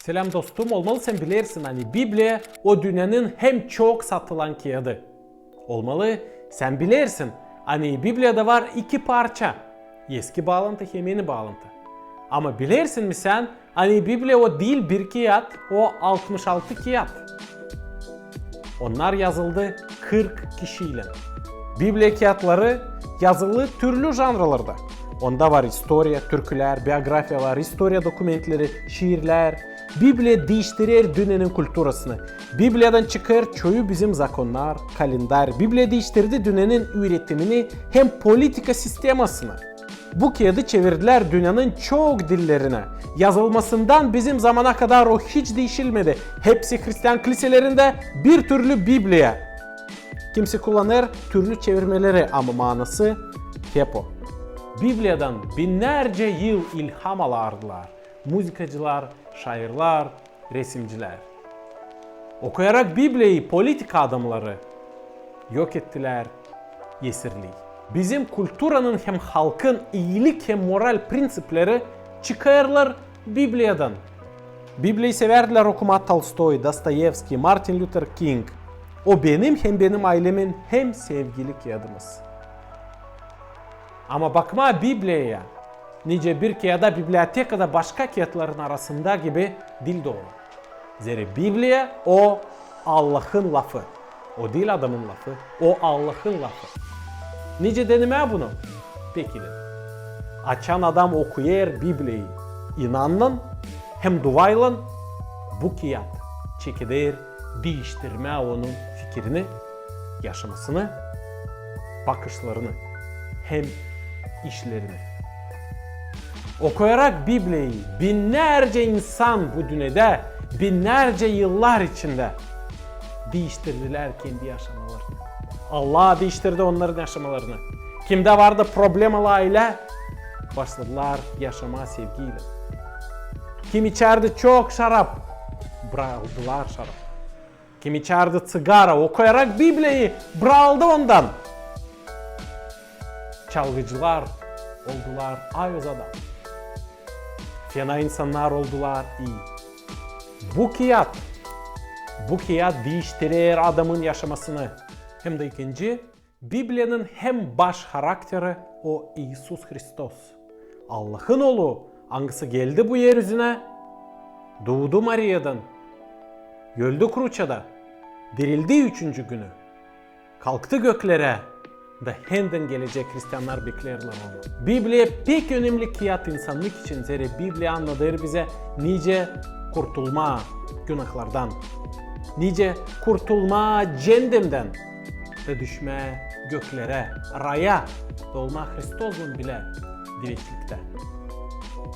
Selam dostum, olmalı sen bilirsin hani Biblia o dünyanın hem çok satılan kağıdı. Olmalı sen bilirsin hani Biblia'da var iki parça. Eski bağlantı hem yeni bağlantı. Ama bilirsin mi sen hani Biblia o değil bir kağıt, o 66 kağıt. Onlar yazıldı 40 kişiyle. Biblia kağıtları yazılı türlü janralarda. Onda var historia, türküler, biyografiyalar, historia dokumentleri, şiirler. Biblia değiştirir dünyanın kültürasını. Biblia'dan çıkar çoğu bizim zakonlar, kalender. Biblia değiştirdi dünyanın üretimini hem politika sistemasını. Bu kağıdı çevirdiler dünyanın çok dillerine. Yazılmasından bizim zamana kadar o hiç değişilmedi. Hepsi Hristiyan kiliselerinde bir türlü Biblia. Kimse kullanır türlü çevirmeleri ama manası hep o. Biblia'dan binlerce yıl ilham alırdılar. Müzikacılar, şairler, resimciler. Okuyarak Biblia'yı politika adamları yok ettiler, yesirli. Bizim kültüranın hem halkın iyilik hem moral prensipleri çıkarlar Biblia'dan. Biblia'yı severdiler okuma Tolstoy, Dostoyevski, Martin Luther King. O benim hem benim ailemin hem sevgili kağıdımız. Ama bakma Biblia'ya. Nice bir kağıda bibliotekada başka kağıtların arasında gibi dil doğru. Zira Biblia o Allah'ın lafı. O değil adamın lafı, o Allah'ın lafı. Nice deneme bunu? Peki de. Açan adam okuyar Biblia'yı. İnanın hem duayla bu kağıt çekilir, değiştirme onun fikrini, yaşamasını, bakışlarını hem işlerini. Okuyarak Biblia'yı binlerce insan bu dünyada binlerce yıllar içinde değiştirdiler kendi yaşamalarını. Allah değiştirdi onların yaşamalarını. Kimde vardı problemalı aile, başladılar yaşama sevgiyle. Kim içerdi çok şarap, bıraktılar şarap. Kim içerdi sigara, okuyarak Biblia'yı bıraktı ondan. Çalgıcılar oldular ayöz adam. Fena insanlar oldular iyi. Bu kağıt değiştirir adamın yaşamasını. Hem de ikinci, Biblia'nın hem baş karakteri o İsus Hristos. Allah'ın oğlu hangisi geldi bu yeryüzüne? Doğdu Maria'dan. Öldü kruçada. Dirildi 3. günü. Kalktı göklere. Da henden gelecek Hristiyanlar beklerler onu. Biblia pek önemli kağıt insanlık için. Zira Biblia anlatır bize nice kurtulma günahlardan. Nice kurtulma cehennemden. Ve düşme göklere, raya dolma Hristos'un bile direklikte.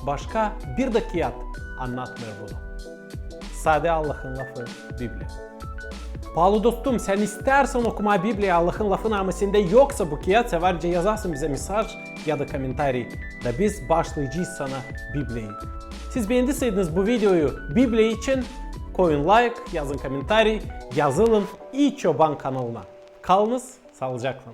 Başka bir de kağıt anlatmıyor bunu. Sade Allah'ın lafı Biblia. Pahalı dostum sen istersen okuma Biblia Allah'ın lafını ama sende yoksa bu kağıt severce yazarsın bize mesaj ya da komentari da biz başlayacağız sana Biblia'yı. Siz beğendiyseniz bu videoyu Biblia için koyun like, yazın komentari, yazılın İyi Çoban kanalına. Kalınız sağlıcakla.